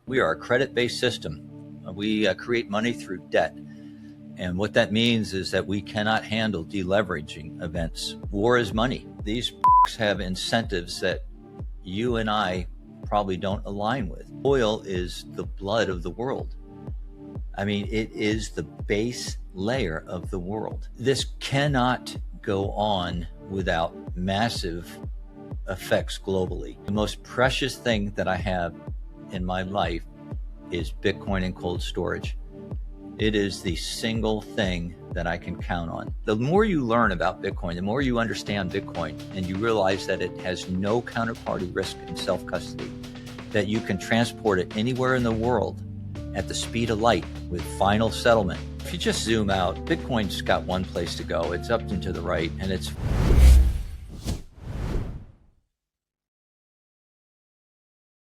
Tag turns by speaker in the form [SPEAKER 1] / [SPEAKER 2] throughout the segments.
[SPEAKER 1] We are a credit-based system. We create money through debt. And what that means is that we cannot handle deleveraging events. War is money. These have incentives that you and I probably don't align with. Oil is the blood of the world. I mean, it is the base layer of the world. This cannot go on without massive effects globally. The most precious thing that I have in my life is Bitcoin and cold storage. It is the single thing that I can count on. The more you learn about Bitcoin, the more you understand Bitcoin, and you realize that it has no counterparty risk in self-custody, that you can transport it anywhere in the world at the speed of light with final settlement. If you just zoom out, Bitcoin's got one place to go. It's up and to the right, and it's...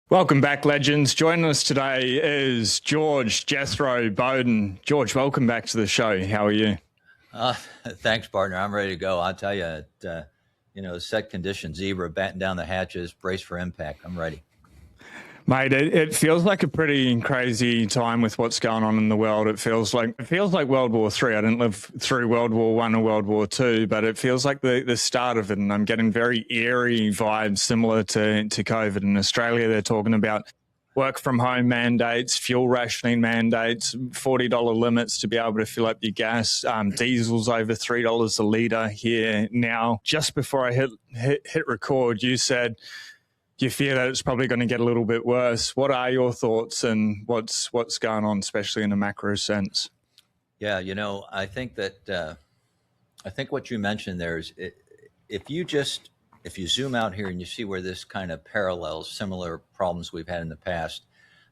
[SPEAKER 2] Welcome back, legends. Joining us today is George Jethro Bodine. George, welcome back to the show. How are you?
[SPEAKER 1] Thanks, partner. I'm ready to go. I'll tell you, set conditions, zebra, batten down the hatches, brace for impact. I'm ready.
[SPEAKER 2] Mate, it feels like a pretty crazy time with what's going on in the world. It feels like World War III. I didn't live through World War I or World War II, but it feels like the start of it. And I'm getting very eerie vibes similar to COVID. In Australia, they're talking about work from home mandates, fuel rationing mandates, $40 limits to be able to fill up your gas. Diesel's over $3 a litre here now. Just before I hit record, you said you fear that it's probably going to get a little bit worse. What are your thoughts and what's going on, especially in a macro sense?
[SPEAKER 1] Yeah, I think that what you mentioned there is if you zoom out here and you see where this kind of parallels similar problems we've had in the past,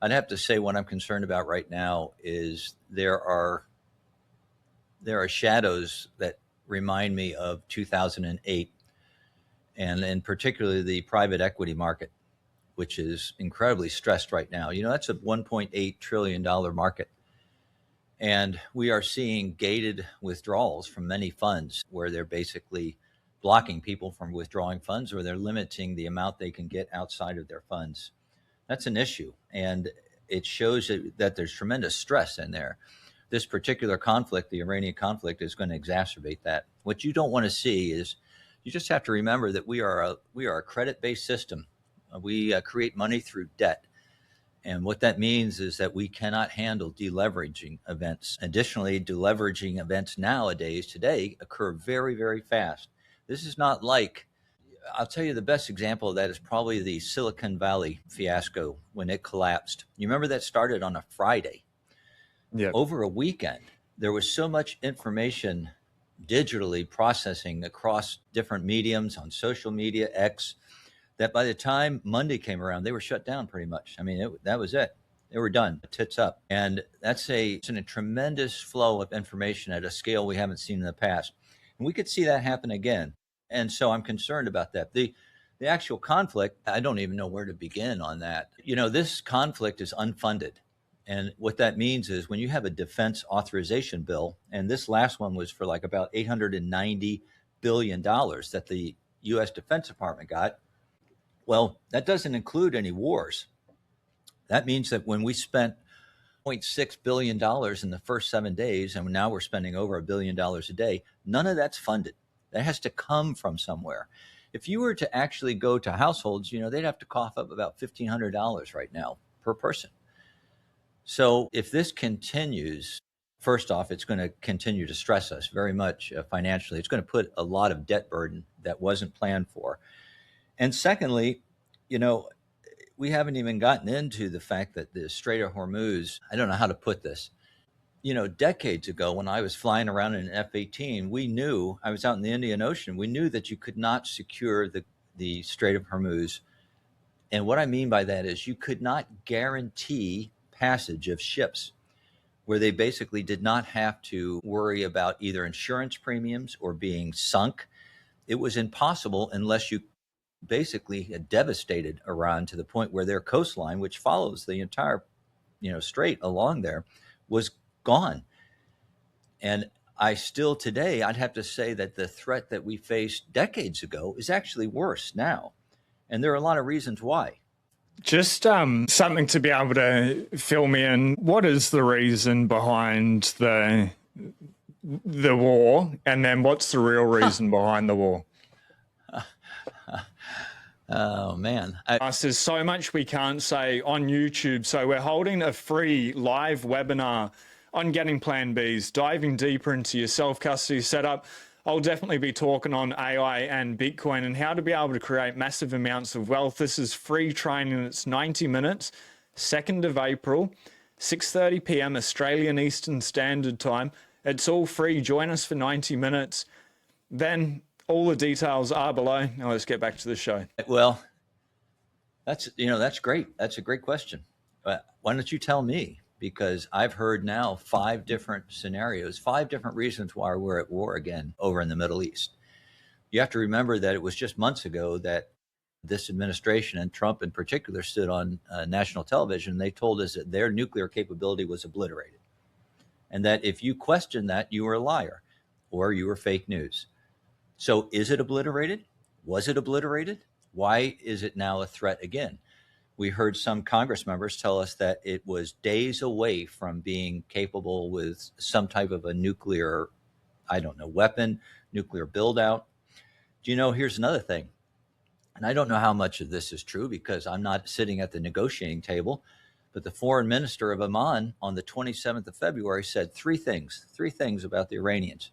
[SPEAKER 1] I'd have to say what I'm concerned about right now is there are shadows that remind me of 2008. And particularly the private equity market, which is incredibly stressed right now. That's a $1.8 trillion market. And we are seeing gated withdrawals from many funds where they're basically blocking people from withdrawing funds, or they're limiting the amount they can get outside of their funds. That's an issue. And it shows that there's tremendous stress in there. This particular conflict, the Iranian conflict, is going to exacerbate that. What you don't want to see is, you just have to remember that we are a credit-based system. We create money through debt. And what that means is that we cannot handle deleveraging events. Additionally, deleveraging events today occur very, very fast. This is not like, I'll tell you the best example of that is probably the Silicon Valley fiasco when it collapsed. You remember that started on a Friday.
[SPEAKER 2] Yeah.
[SPEAKER 1] Over a weekend, there was so much information digitally processing across different mediums on social media, X, that by the time Monday came around, they were shut down pretty much. I mean, that was it. They were done, tits up. And it's a tremendous flow of information at a scale we haven't seen in the past. And we could see that happen again. And so I'm concerned about that. The actual conflict, I don't even know where to begin on that. This conflict is unfunded. And what that means is when you have a defense authorization bill, and this last one was for like about $890 billion that the U.S. Defense Department got, well, that doesn't include any wars. That means that when we spent $0.6 billion in the first 7 days, and now we're spending over $1 billion a day, none of that's funded. That has to come from somewhere. If you were to actually go to households, they'd have to cough up about $1,500 right now per person. So if this continues, first off, it's going to continue to stress us very much financially. It's going to put a lot of debt burden that wasn't planned for. And secondly, we haven't even gotten into the fact that the Strait of Hormuz, I don't know how to put this. Decades ago when I was flying around in an F-18, we knew, I was out in the Indian Ocean, we knew that you could not secure the Strait of Hormuz. And what I mean by that is you could not guarantee passage of ships where they basically did not have to worry about either insurance premiums or being sunk. It was impossible unless you basically had devastated Iran to the point where their coastline, which follows the entire strait along there, was gone. And I still today, I'd have to say that the threat that we faced decades ago is actually worse now. And there are a lot of reasons why.
[SPEAKER 2] Just something to be able to fill me in. What is the reason behind the war, and then what's the real reason behind the war?
[SPEAKER 1] Oh, man.
[SPEAKER 2] There's so much we can't say on YouTube. So we're holding a free live webinar on getting Plan Bs, diving deeper into your self-custody setup. I'll definitely be talking on AI and Bitcoin and how to be able to create massive amounts of wealth. This is free training. It's 90 minutes, 2nd of April, 6:30 p.m. Australian Eastern Standard Time. It's all free. Join us for 90 minutes. Then all the details are below. Now let's get back to the show.
[SPEAKER 1] Well, that's great. That's a great question. Why don't you tell me? Because I've heard now 5 different scenarios, 5 different reasons why we're at war again over in the Middle East. You have to remember that it was just months ago that this administration, and Trump in particular, stood on national television. They told us that their nuclear capability was obliterated, and that if you questioned that, you were a liar or you were fake news. So is it obliterated? Was it obliterated? Why is it now a threat again? We heard some Congress members tell us that it was days away from being capable with some type of a nuclear, weapon, nuclear build out. Do you know, here's another thing. And I don't know how much of this is true because I'm not sitting at the negotiating table, but the foreign minister of Oman on the 27th of February said 3 things about the Iranians.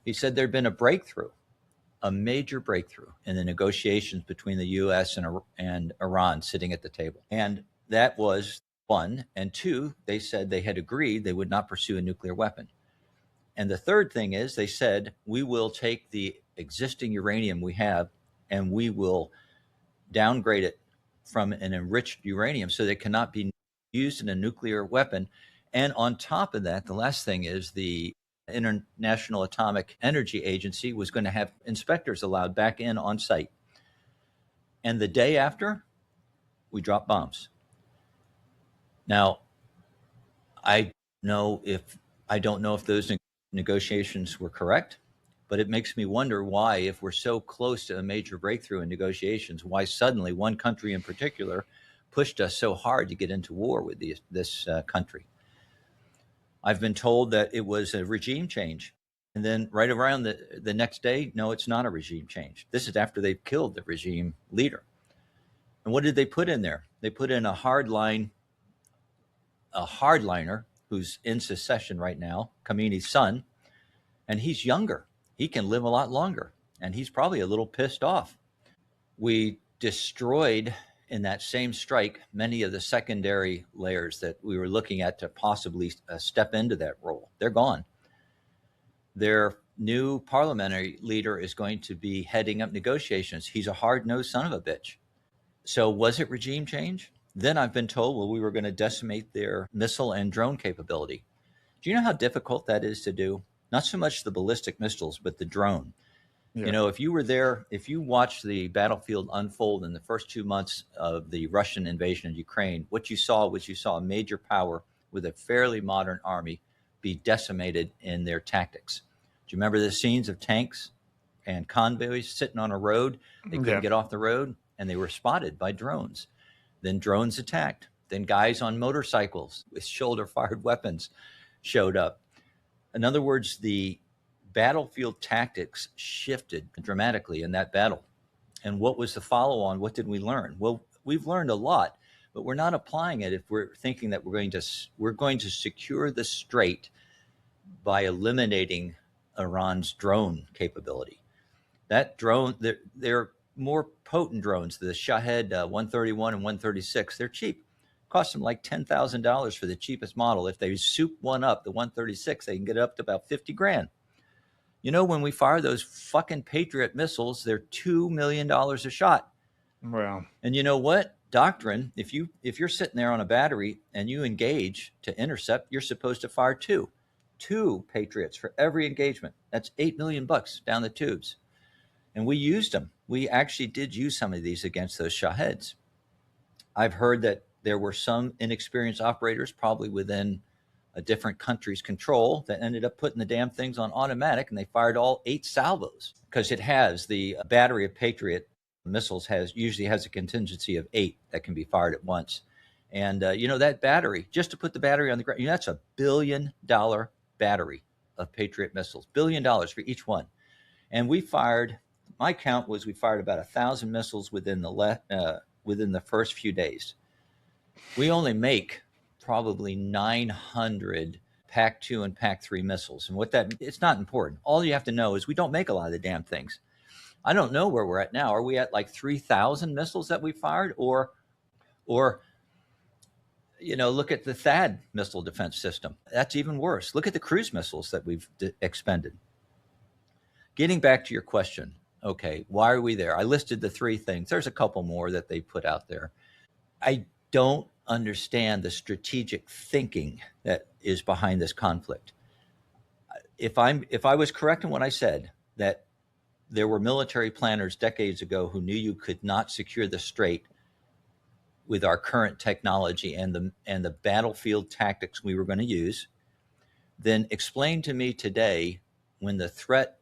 [SPEAKER 1] He said there'd been a major breakthrough in the negotiations between the U.S. and Iran sitting at the table. And that was 1. And 2, they said they had agreed they would not pursue a nuclear weapon. And the third thing is they said, we will take the existing uranium we have and we will downgrade it from an enriched uranium so that it cannot be used in a nuclear weapon. And on top of that, the last thing is the International Atomic Energy Agency was going to have inspectors allowed back in on site. And the day after, we dropped bombs. Now, I don't know if those negotiations were correct, but it makes me wonder why, if we're so close to a major breakthrough in negotiations, why suddenly one country in particular pushed us so hard to get into war with this country. I've been told that it was a regime change. And then right around the next day, no, it's not a regime change. This is after they've killed the regime leader. And what did they put in there? They put in a hardliner who's in secession right now, Khamenei's son, and he's younger. He can live a lot longer, and he's probably a little pissed off. We destroyed in that same strike many of the secondary layers that we were looking at to possibly step into that role. They're gone. Their new parliamentary leader is going to be heading up negotiations. He's a hard-nosed son of a bitch. So was it regime change? Then I've been told, well, we were going to decimate their missile and drone capability. Do you know how difficult that is to do? Not so much the ballistic missiles, but the drone. Yeah. You know, if you were there, if you watched the battlefield unfold in the first 2 months of the Russian invasion of Ukraine, what you saw was a major power with a fairly modern army be decimated in their tactics. Do you remember the scenes of tanks and convoys sitting on a road? They couldn't get off the road, and they were spotted by drones. Then drones attacked. Then guys on motorcycles with shoulder-fired weapons showed up. In other words, the battlefield tactics shifted dramatically in that battle. And what was the follow-on? What did we learn? Well, we've learned a lot, but we're not applying it if we're thinking that we're going to secure the strait by eliminating Iran's drone capability. That drone, they're more potent drones. The Shahed 131 and 136, they're cheap. Cost them like $10,000 for the cheapest model. If they soup one up, the 136, they can get it up to about $50,000. You know, when we fire those fucking Patriot missiles, they're $2 million a shot.
[SPEAKER 2] Wow.
[SPEAKER 1] And you know what? Doctrine, if you're sitting there on a battery and you engage to intercept, you're supposed to fire two Patriots for every engagement. That's $8 million down the tubes. And we used them. We actually did use some of these against those Shaheds. I've heard that there were some inexperienced operators, probably within a different country's control, that ended up putting the damn things on automatic, and they fired all 8 salvos because it has the battery of Patriot missiles usually has a contingency of 8 that can be fired at once. And, that battery, just to put the battery on the ground, that's $1 billion battery of Patriot missiles, $1 billion for each one. And my count was we fired about 1,000 missiles within the first few days. We only make probably 900 PAC-2 and PAC-3 missiles. And it's not important. All you have to know is we don't make a lot of the damn things. I don't know where we're at now. Are we at like 3,000 missiles that we fired? Or look at the THAAD missile defense system. That's even worse. Look at the cruise missiles that we've expended. Getting back to your question, okay, why are we there? I listed the 3 things. There's a couple more that they put out there. I don't understand the strategic thinking that is behind this conflict. If I was correct in what I said, that there were military planners decades ago who knew you could not secure the strait with our current technology and the battlefield tactics we were going to use, then explain to me today, when the threat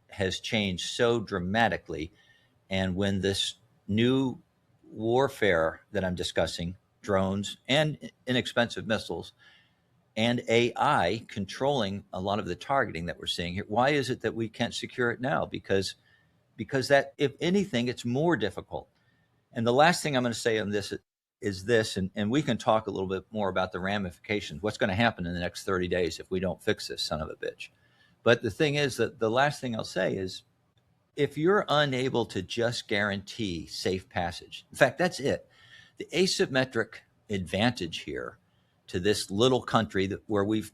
[SPEAKER 1] has changed so dramatically, and when this new warfare that I'm discussing, drones and inexpensive missiles and AI controlling a lot of the targeting that we're seeing here, why is it that we can't secure it now? Because that, if anything, it's more difficult. And the last thing I'm going to say on this is this, and we can talk a little bit more about the ramifications, what's going to happen in the next 30 days if we don't fix this son of a bitch. But the thing is that the last thing I'll say is, if you're unable to just guarantee safe passage, in fact, that's it. The asymmetric advantage here to this little country where we've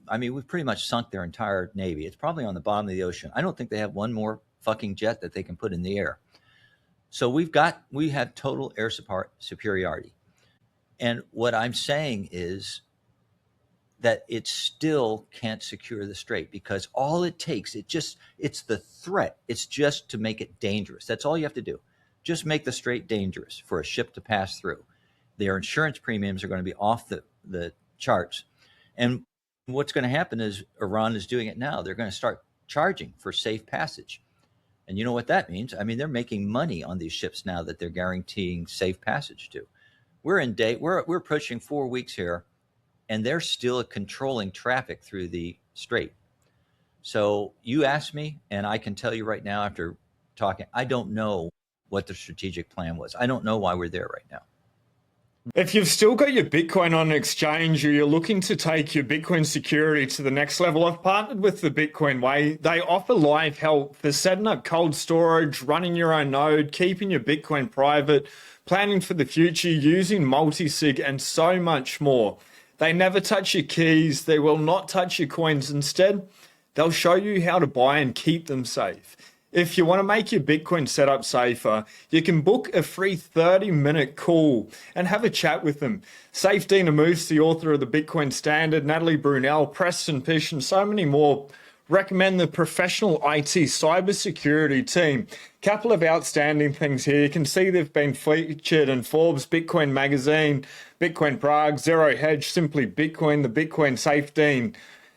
[SPEAKER 1] pretty much sunk their entire Navy. It's probably on the bottom of the ocean. I don't think they have one more fucking jet that they can put in the air. So we have total air superiority. And what I'm saying is that it still can't secure the strait, because all it takes, it's the threat. It's just to make it dangerous. That's all you have to do. Just make the strait dangerous for a ship to pass through. Their insurance premiums are going to be off the charts. And what's going to happen is Iran is doing it now. They're going to start charging for safe passage. And you know what that means? I mean, they're making money on these ships now that they're guaranteeing safe passage to. We're approaching 4 weeks here, and they're still controlling traffic through the strait. So you asked me, and I can tell you right now after talking, I don't know what the strategic plan was. I don't know why we're there right now.
[SPEAKER 2] If you've still got your Bitcoin on an exchange, or you're looking to take your Bitcoin security to the next level, I've partnered with the Bitcoin Way. They offer live help for setting up cold storage, running your own node, keeping your Bitcoin private, planning for the future, using multi-sig, and so much more. They never touch your keys. They will not touch your coins. Instead, they'll show you how to buy and keep them safe. If you want to make your Bitcoin setup safer, you can book a free 30-minute call and have a chat with them. Safedine Amoose, the author of the Bitcoin Standard, Natalie Brunel, Preston Pish, and so many more recommend the professional IT cybersecurity team. Couple of outstanding things here. You can see they've been featured in Forbes, Bitcoin Magazine, Bitcoin Prague, Zero Hedge, Simply Bitcoin, the Bitcoin Safedine,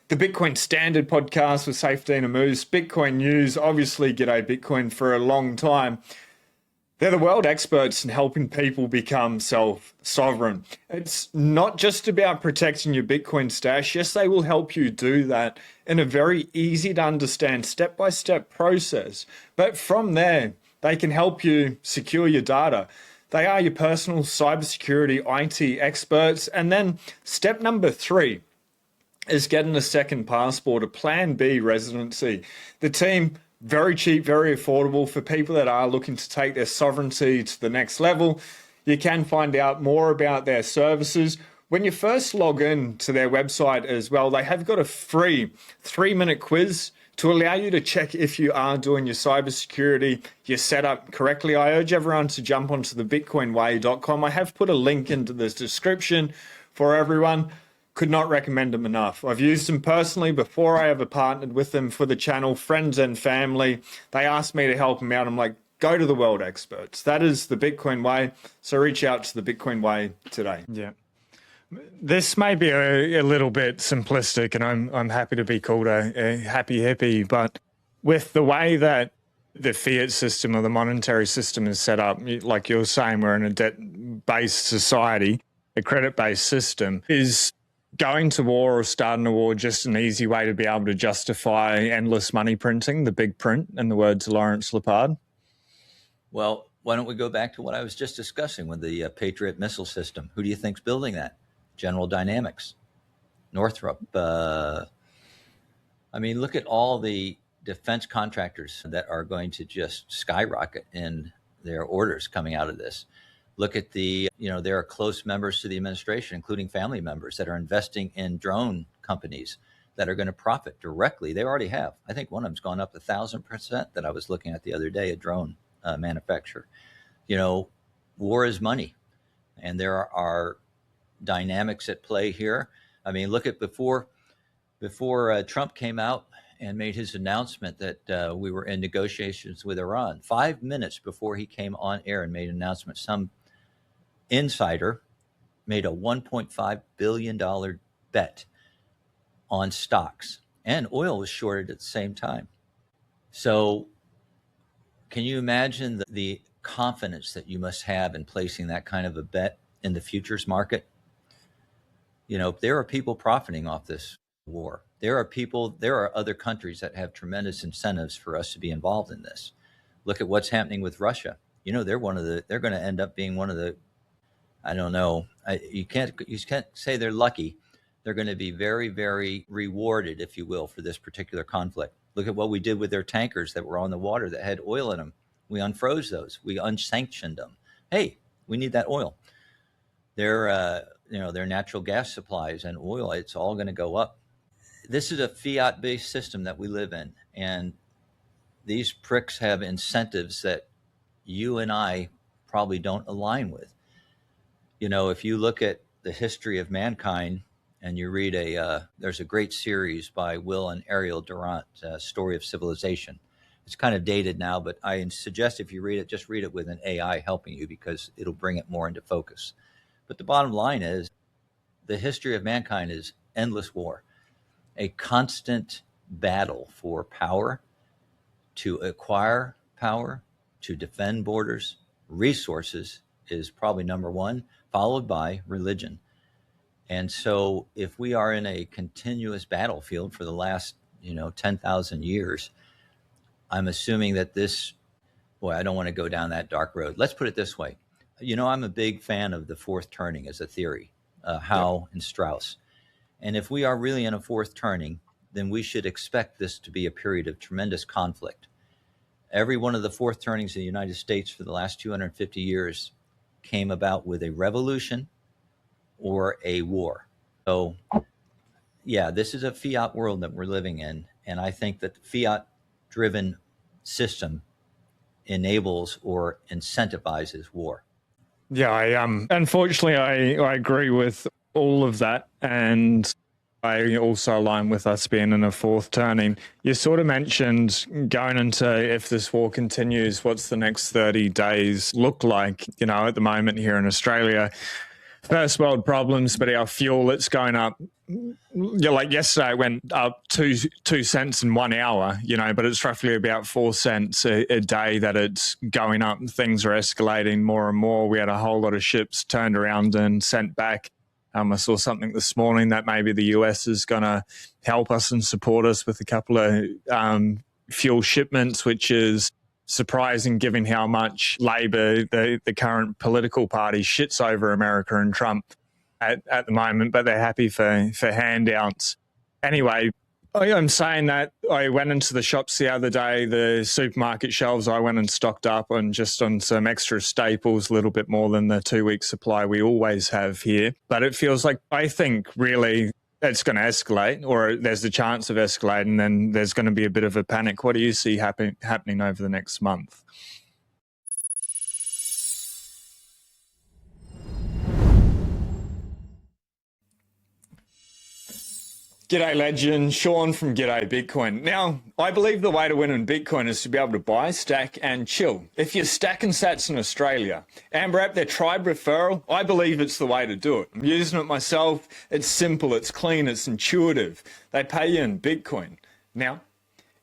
[SPEAKER 2] the Bitcoin Standard podcast with Safedine Amoose, Bitcoin News, obviously Gday Bitcoin for a long time. They're the world experts in helping people become self-sovereign. It's not just about protecting your Bitcoin stash. Yes, they will help you do that in a very easy to understand step-by-step process. But from there, they can help you secure your data. They are your personal cybersecurity IT experts. And then step number 3 is getting a second passport, a Plan B residency. The team, very cheap, very affordable for people that are looking to take their sovereignty to the next level. You can find out more about their services. When you first log in to their website as well, they have got a free 3-minute quiz to allow you to check if you are doing your cybersecurity, your setup correctly. I urge everyone to jump onto the bitcoinway.com. I have put a link into the description for everyone. Could not recommend them enough. I've used them personally before I ever partnered with them for the channel, friends and family. They asked me to help them out. I'm like, go to the world experts. That is the Bitcoin Way. So reach out to the Bitcoin Way today. Yeah. This may be a little bit simplistic, and I'm happy to be called a happy hippie, but with the way that the fiat system or the monetary system is set up, like you're saying, we're in a debt-based society, a credit-based system. Is going to war or starting a war just an easy way to be able to justify endless money printing, the big print, in the words of Lawrence Lepard?
[SPEAKER 1] Well, why don't we go back to what I was just discussing with the Patriot missile system? Who do you think's building that? General Dynamics, Northrop. I mean, look at all the defense contractors that are going to just skyrocket in their orders coming out of this. Look at there are close members to the administration, including family members, that are investing in drone companies that are going to profit directly. They already have. I think one of them's gone up 1,000% that I was looking at the other day, a drone manufacturer. War is money, and there are dynamics at play here. I mean, look at before Trump came out and made his announcement that we were in negotiations with Iran. 5 minutes before he came on air and made an announcement, some insider made a $1.5 billion bet on stocks, and oil was shorted at the same time. So can you imagine the confidence that you must have in placing that kind of a bet in the futures market? There are people profiting off this war. There are other countries that have tremendous incentives for us to be involved in this. Look at what's happening with Russia. They're going to end up being one of the, I don't know, you can't say they're lucky. They're going to be very, very rewarded, if you will, for this particular conflict. Look at what we did with their tankers that were on the water that had oil in them. We unfroze those. We unsanctioned them. Hey, we need that oil. Their natural gas supplies and oil, it's all going to go up. This is a fiat-based system that we live in, and these pricks have incentives that you and I probably don't align with. If you look at the history of mankind and you read there's a great series by Will and Ariel Durant, Story of Civilization. It's kind of dated now, but I suggest if you read it, just read it with an AI helping you, because it'll bring it more into focus. But the bottom line is the history of mankind is endless war, a constant battle for power, to acquire power, to defend borders. Resources is probably number one, followed by religion. And so if we are in a continuous battlefield for the last, 10,000 years, I'm assuming that I don't want to go down that dark road. Let's put it this way. I'm a big fan of the fourth turning as a theory, Howe and Strauss. And if we are really in a fourth turning, then we should expect this to be a period of tremendous conflict. Every one of the fourth turnings in the United States for the last 250 years came about with a revolution or a war. So, yeah, this is a fiat world that we're living in. And I think that the fiat-driven system enables or incentivizes war.
[SPEAKER 2] Yeah, unfortunately, I agree with all of that. And I also align with us being in a fourth turning. You sort of mentioned going into, if this war continues, what's the next 30 days look like? At the moment here in Australia, first world problems, but our fuel, it's going up. Like yesterday, it went up 2 cents in 1 hour, but it's roughly about 4 cents a day that it's going up. Things are escalating more and more. We had a whole lot of ships turned around and sent back. I saw something this morning that maybe the US is going to help us and support us with a couple of fuel shipments, which is surprising given how much Labor, the current political party, shits over America and Trump at the moment, but they're happy for handouts. Anyway, I'm saying that I went into the shops the other day, the supermarket shelves, I went and stocked up on some extra staples, a little bit more than the 2-week supply we always have here. But it feels like, I think really it's going to escalate, or there's the chance of escalating, and then there's going to be a bit of a panic. What do you see happening over the next month? G'day legend, Sean from Gday Bitcoin. Now, I believe the way to win in Bitcoin is to be able to buy, stack and chill. If you're stacking sats in Australia, Anber App, their tribe referral, I believe it's the way to do it. I'm using it myself. It's simple, it's clean, it's intuitive. They pay you in Bitcoin. Now,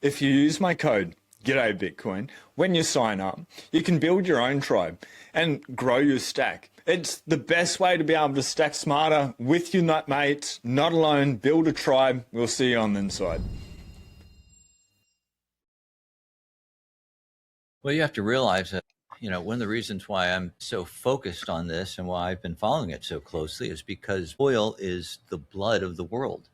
[SPEAKER 2] if you use my code G'day Bitcoin. When you sign up, you can build your own tribe and grow your stack. It's the best way to be able to stack smarter with your nut mates, not alone. Build a tribe. We'll see you on the inside.
[SPEAKER 1] Well, you have to realize that, one of the reasons why I'm so focused on this and why I've been following it so closely is because oil is the blood of the world.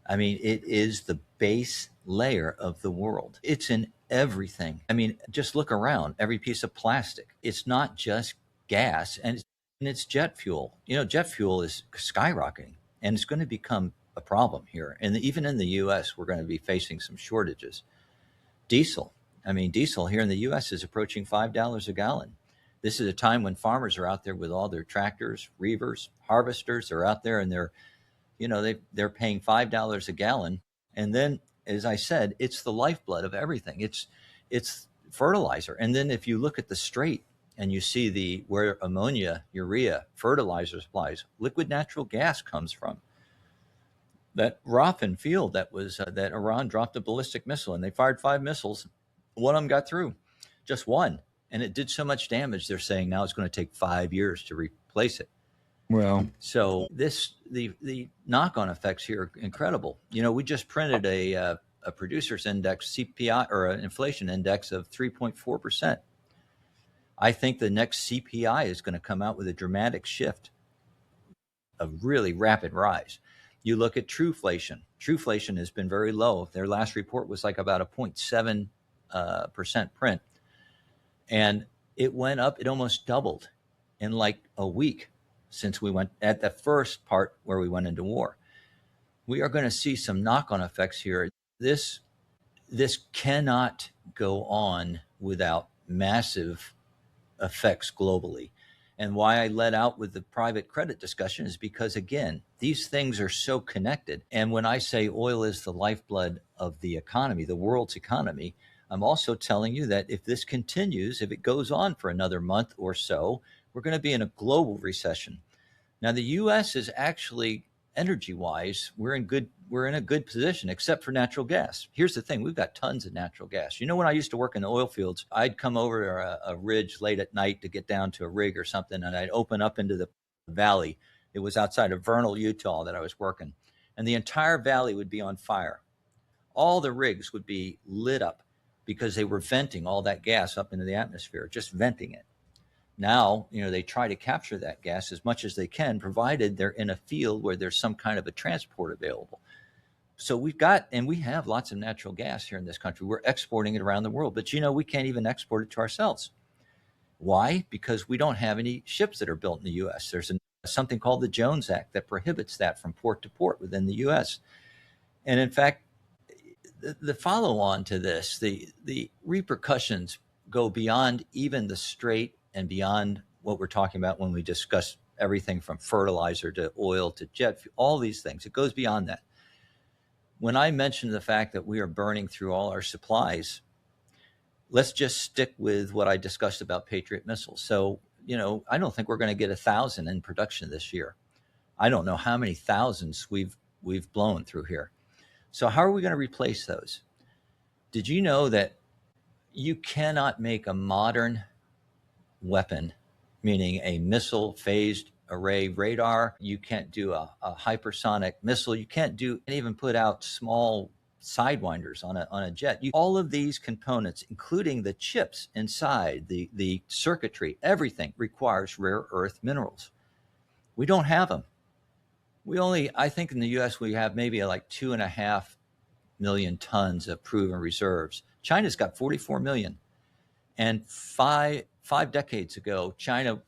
[SPEAKER 1] I mean, it is the base layer of the world. It's in everything. I mean, just look around, every piece of plastic. It's not just gas, and it's jet fuel. Jet fuel is skyrocketing, and it's going to become a problem here. And even in the US, we're going to be facing some shortages. Diesel. I mean, diesel here in the US is approaching $5 a gallon. This is a time when farmers are out there with all their tractors, reavers, harvesters. They're out there and they're paying $5 a gallon. And then, as I said, it's the lifeblood of everything. It's fertilizer. And then if you look at the strait and you see where ammonia, urea, fertilizer supplies, liquid natural gas comes from. That Rafin field that Iran dropped a ballistic missile, and they fired 5 missiles. One of them got through, just one. And it did so much damage, they're saying now it's going to take 5 years to replace it.
[SPEAKER 2] Well,
[SPEAKER 1] so the knock-on effects here are incredible. We just printed a producer's index CPI, or an inflation index, of 3.4%. I think the next CPI is going to come out with a dramatic shift, a really rapid rise. You look at Trueflation. Trueflation has been very low. Their last report was like about a 0.7% print, and it went up. It almost doubled in like a week since we went at the first part where we went into war. We are going to see some knock-on effects here. This cannot go on without massive effects globally. And why I let out with the private credit discussion is because, again, these things are so connected. And when I say oil is the lifeblood of the economy, the world's economy, I'm also telling you that if this continues, if it goes on for another month or so, we're going to be in a global recession. Now, the U.S. is actually, energy-wise, we're in a good position, except for natural gas. Here's the thing: we've got tons of natural gas. When I used to work in the oil fields, I'd come over a ridge late at night to get down to a rig or something, and I'd open up into the valley. It was outside of Vernal, Utah, that I was working, and the entire valley would be on fire. All the rigs would be lit up because they were venting all that gas up into the atmosphere, just venting it. Now, they try to capture that gas as much as they can, provided they're in a field where there's some kind of a transport available. So we have lots of natural gas here in this country. We're exporting it around the world, but we can't even export it to ourselves. Why? Because we don't have any ships that are built in the U.S. There's something called the Jones Act that prohibits that from port to port within the U.S. And in fact, the follow-on to this, the repercussions go beyond even the strait and beyond what we're talking about when we discuss everything from fertilizer to oil to jet fuel, all these things. It goes beyond that. When I mentioned the fact that we are burning through all our supplies, let's just stick with what I discussed about Patriot missiles. So, I don't think we're going to get 1,000 in production this year. I don't know how many thousands we've blown through here. So how are we going to replace those? Did you know that you cannot make a modern weapon, meaning a missile phased array radar? You can't do a hypersonic missile. You can't even put out small sidewinders on a jet. All of these components, including the chips inside, the circuitry, everything requires rare earth minerals. We don't have them. I think in the U.S. we have maybe like 2.5 million tons of proven reserves. China's got 44 million. And five decades ago, China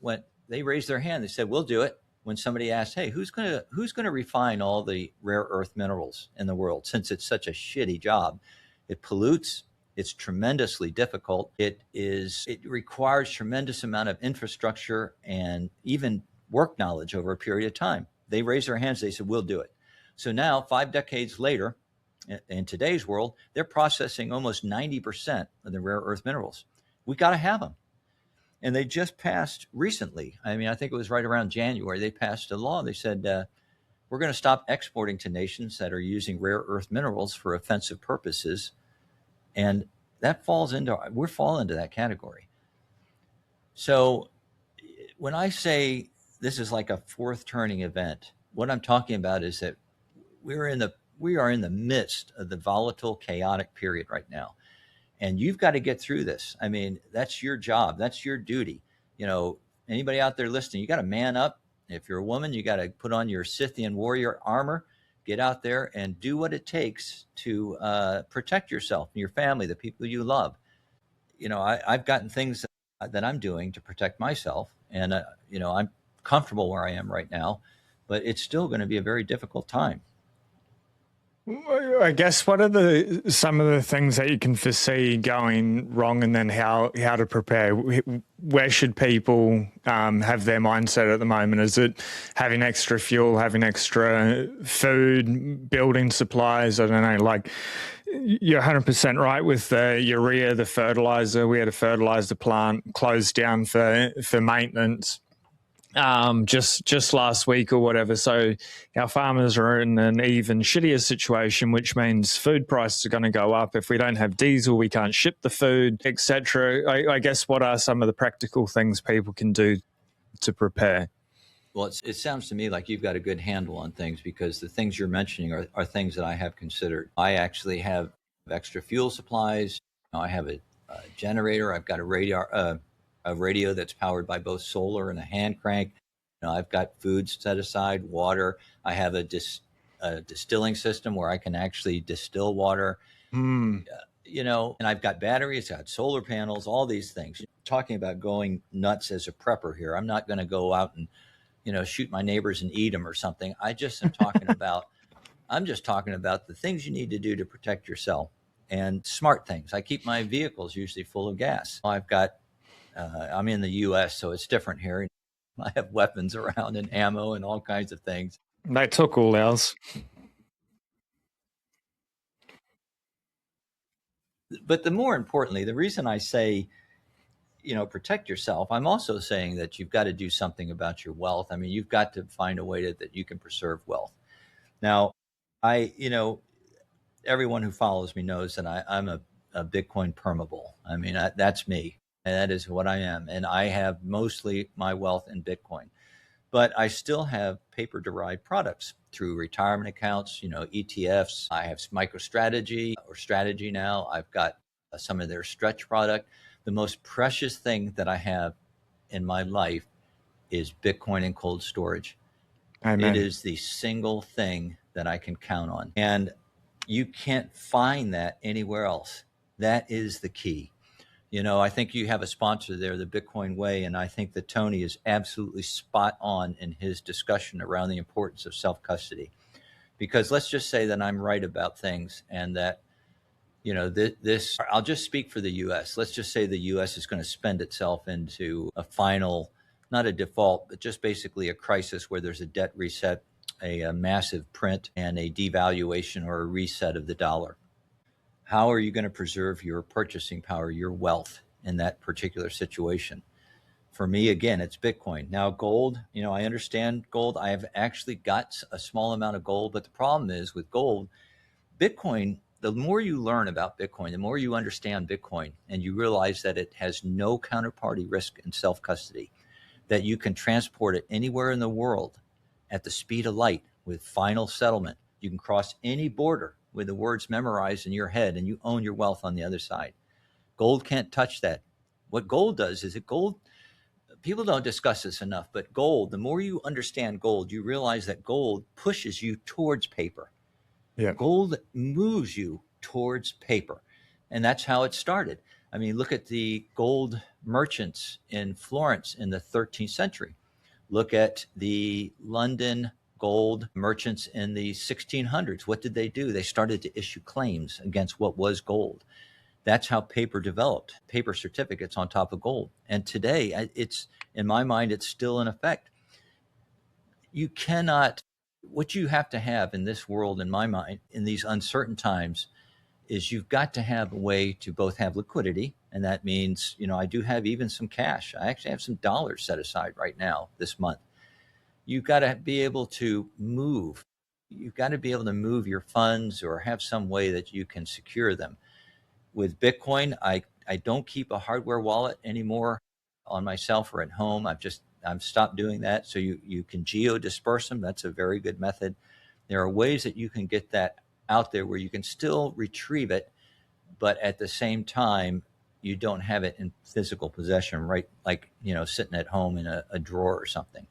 [SPEAKER 1] they raised their hand. They said, we'll do it. When somebody asked, hey, who's going to refine all the rare earth minerals in the world, since it's such a shitty job? It pollutes. It's tremendously difficult. It requires tremendous amount of infrastructure and even work knowledge over a period of time. They raised their hands. They said, we'll do it. So now, 5 decades later, in today's world, they're processing almost 90% of the rare earth minerals. We got to have them. And they just passed recently. I mean, I think it was right around January. They passed a law. They said, we're going to stop exporting to nations that are using rare earth minerals for offensive purposes. And we're falling into that category. So when I say this is like a fourth turning event, what I'm talking about is that we are in the midst of the volatile, chaotic period right now. And you've got to get through this. I mean, that's your job. That's your duty. Anybody out there listening, you got to man up. If you're a woman, you got to put on your Scythian warrior armor, get out there and do what it takes to protect yourself and your family, the people you love. I've gotten things that I'm doing to protect myself, and I'm comfortable where I am right now, but it's still going to be a very difficult time.
[SPEAKER 2] I guess what are some of the things that you can foresee going wrong, and then how to prepare? Where should people have their mindset at the moment? Is it having extra fuel, having extra food, building supplies? I don't know. Like, you're 100% right with the urea, the fertilizer. We had a fertilizer plant closed down for maintenance just last week or whatever. So our farmers are in an even shittier situation, which means food prices are going to go up. If we don't have diesel, we can't ship the food, etc. I guess what are some of the practical things people can do to prepare?
[SPEAKER 1] Well, it sounds to me like you've got a good handle on things, because the things you're mentioning are things that I have considered. I actually have extra fuel supplies. I have a generator. I've got a radio that's powered by both solar and a hand crank. I've got food set aside, water. I have a distilling system where I can actually distill water. And I've got batteries, I've got solar panels, all these things. Talking about going nuts as a prepper here. I'm not going to go out and shoot my neighbors and eat them or something. I'm just talking about the things you need to do to protect yourself, and smart things. I keep my vehicles usually full of gas. I'm in the U.S., so it's different here. I have weapons around and ammo and all kinds of things.
[SPEAKER 2] They took all ours.
[SPEAKER 1] But the more importantly, the reason I say, protect yourself, I'm also saying that you've got to do something about your wealth. I mean, you've got to find a way that you can preserve wealth. Now, everyone who follows me knows that I'm a Bitcoin permabull. I mean, that's me, and that is what I am. And I have mostly my wealth in Bitcoin, but I still have paper-derived products through retirement accounts, ETFs. I have MicroStrategy or Strategy now. I've got some of their stretch product. The most precious thing that I have in my life is Bitcoin and cold storage.
[SPEAKER 2] Amen.
[SPEAKER 1] It is the single thing that I can count on. And you can't find that anywhere else. That is the key. I think you have a sponsor there, the Bitcoin Way, and I think that Tony is absolutely spot on in his discussion around the importance of self-custody. Because let's just say that I'm right about things, and that, I'll just speak for the U.S. Let's just say the U.S. is going to spend itself into a final, not a default, but just basically a crisis where there's a debt reset, a massive print, and a devaluation or a reset of the dollar. How are you going to preserve your purchasing power, your wealth in that particular situation? For me, again, it's Bitcoin. Now, gold, I understand gold. I have actually got a small amount of gold, but the problem is with gold, Bitcoin, the more you learn about Bitcoin, the more you understand Bitcoin, and you realize that it has no counterparty risk in self-custody, that you can transport it anywhere in the world at the speed of light with final settlement. You can cross any border with the words memorized in your head, and you own your wealth on the other side. Gold can't touch that. What gold does is people don't discuss this enough, but gold, the more you understand gold, you realize that gold pushes you towards paper.
[SPEAKER 2] Yeah.
[SPEAKER 1] Gold moves you towards paper. And that's how it started. I mean, look at the gold merchants in Florence in the 13th century. Look at the London gold merchants in the 1600s. What did they do? They started to issue claims against what was gold. That's how paper developed, paper certificates on top of gold. And today, in my mind, it's still in effect. What you have to have in this world, in my mind, in these uncertain times, is you've got to have a way to both have liquidity. And that means, I do have even some cash. I actually have some dollars set aside right now this month. You've got to be able to move. You've got to be able to move your funds or have some way that you can secure them. with Bitcoin, I don't keep a hardware wallet anymore on myself or at home. I've stopped doing that. So you can geo disperse them. That's a very good method. There are ways that you can get that out there where you can still retrieve it, but at the same time, you don't have it in physical possession, right? Like, sitting at home in a drawer or something.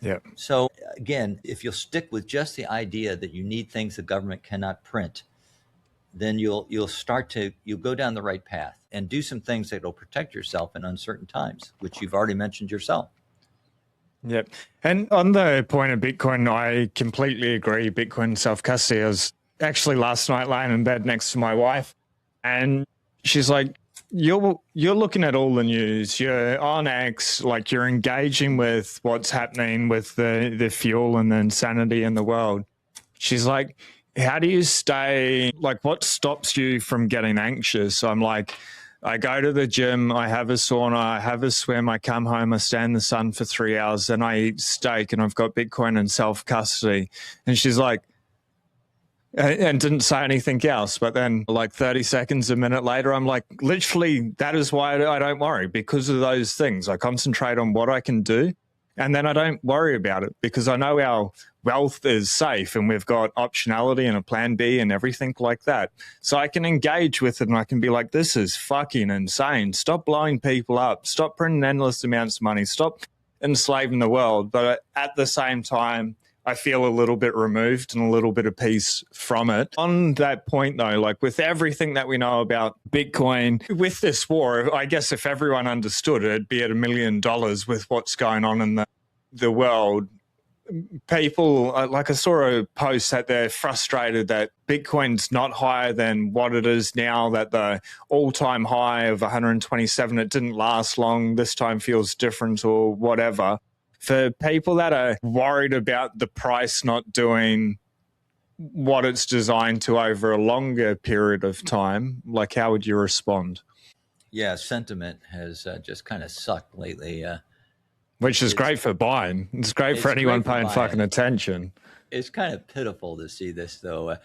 [SPEAKER 2] Yeah.
[SPEAKER 1] So again, if you'll stick with just the idea that you need things the government cannot print, then you'll go down the right path and do some things that will protect yourself in uncertain times, which you've already mentioned yourself.
[SPEAKER 2] Yep. And on the point of Bitcoin, I completely agree. Bitcoin self-custody. I was actually last night laying in bed next to my wife, and she's like, you're looking at all the news, you're on X, like you're engaging with what's happening with the fuel and the insanity in the world. She's like, how do you stay, like, what stops you from getting anxious? I'm like, I go to the gym, I have a sauna, I have a swim, I come home, I stay in the sun for 3 hours, then I eat steak, and I've got Bitcoin and self-custody. And she's like, and didn't say anything else. But then like 30 seconds, a minute later, I'm like, literally, that is why I don't worry, because of those things. I concentrate on what I can do, and then I don't worry about it because I know our wealth is safe and we've got optionality and a plan B and everything like that. So I can engage with it and I can be like, this is fucking insane. Stop blowing people up. Stop printing endless amounts of money. Stop enslaving the world. But at the same time, I feel a little bit removed and a little bit of peace from it. On that point, though, like with everything that we know about Bitcoin, with this war, I guess if everyone understood it, it'd be at $1 million with what's going on in the world. People, like I saw a post that they're frustrated that Bitcoin's not higher than what it is now, that the all-time high of 127, it didn't last long, this time feels different or whatever. For people that are worried about the price not doing what it's designed to over a longer period of time, like how would you respond?
[SPEAKER 1] Yeah, sentiment has just kind of sucked lately.
[SPEAKER 2] Which is great for buying. It's great for anyone paying fucking attention.
[SPEAKER 1] It's kind of pitiful to see this, though.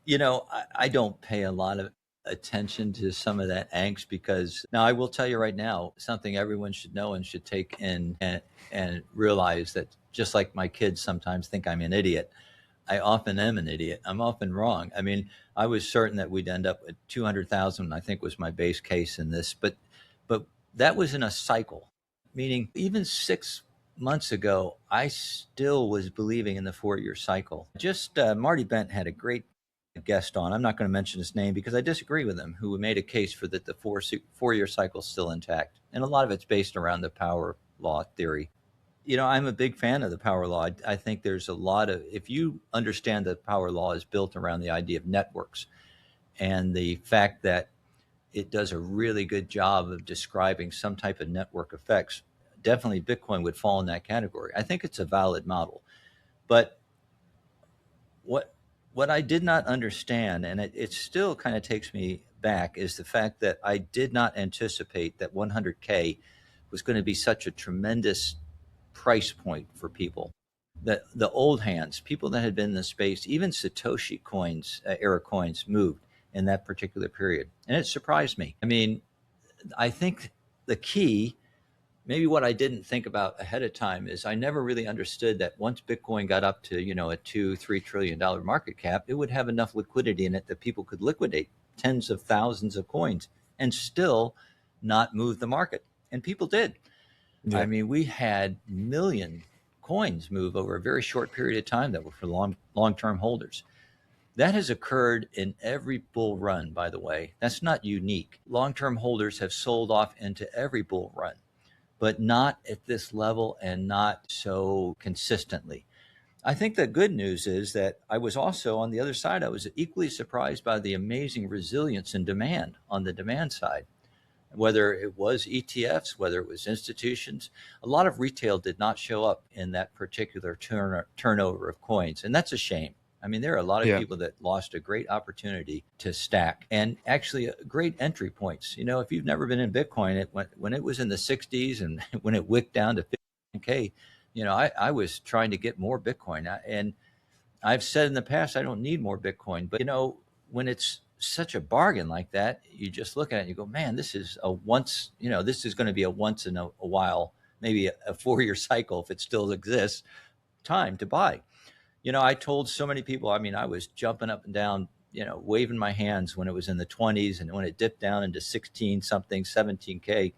[SPEAKER 1] I don't pay a lot of attention to some of that angst because now I will tell you right now, something everyone should know and should take in and realize that just like my kids sometimes think I'm an idiot, I often am an idiot. I'm often wrong. I mean, I was certain that we'd end up at 200,000, I think was my base case in this, but that was in a cycle, meaning even 6 months ago, I still was believing in the 4-year cycle. Just Marty Bent had a great guest on. I'm not going to mention his name because I disagree with him, who made a case for that the 4-year cycle is still intact. And a lot of it's based around the power law theory. I'm a big fan of the power law. I think there's a lot of, if you understand that power law is built around the idea of networks and the fact that it does a really good job of describing some type of network effects, definitely Bitcoin would fall in that category. I think it's a valid model. But what I did not understand, and it still kind of takes me back, is the fact that I did not anticipate that 100K was going to be such a tremendous price point for people. The old hands, people that had been in the space, even Satoshi coins, era coins, moved in that particular period. And it surprised me. I mean, I think the key, maybe what I didn't think about ahead of time, is I never really understood that once Bitcoin got up to, a $2-3 trillion market cap, it would have enough liquidity in it that people could liquidate tens of thousands of coins and still not move the market. And people did. Yeah. I mean, we had million coins move over a very short period of time that were for long-term holders. That has occurred in every bull run, by the way. That's not unique. Long-term holders have sold off into every bull run, but not at this level and not so consistently. I think the good news is that I was also on the other side. I was equally surprised by the amazing resilience and demand on the demand side, whether it was ETFs, whether it was institutions. A lot of retail did not show up in that particular turnover of coins, and that's a shame. I mean, there are a lot of people that lost a great opportunity to stack and actually great entry points. If you've never been in Bitcoin, when it was in the 60s and when it wicked down to 15K, I was trying to get more Bitcoin. And I've said in the past, I don't need more Bitcoin. But, when it's such a bargain like that, you just look at it and you go, man, this is a once, this is going to be a once in a while, maybe a 4-year cycle if it still exists, time to buy. I told so many people, I was jumping up and down, waving my hands when it was in the 20s, and when it dipped down into 16 something, 17K,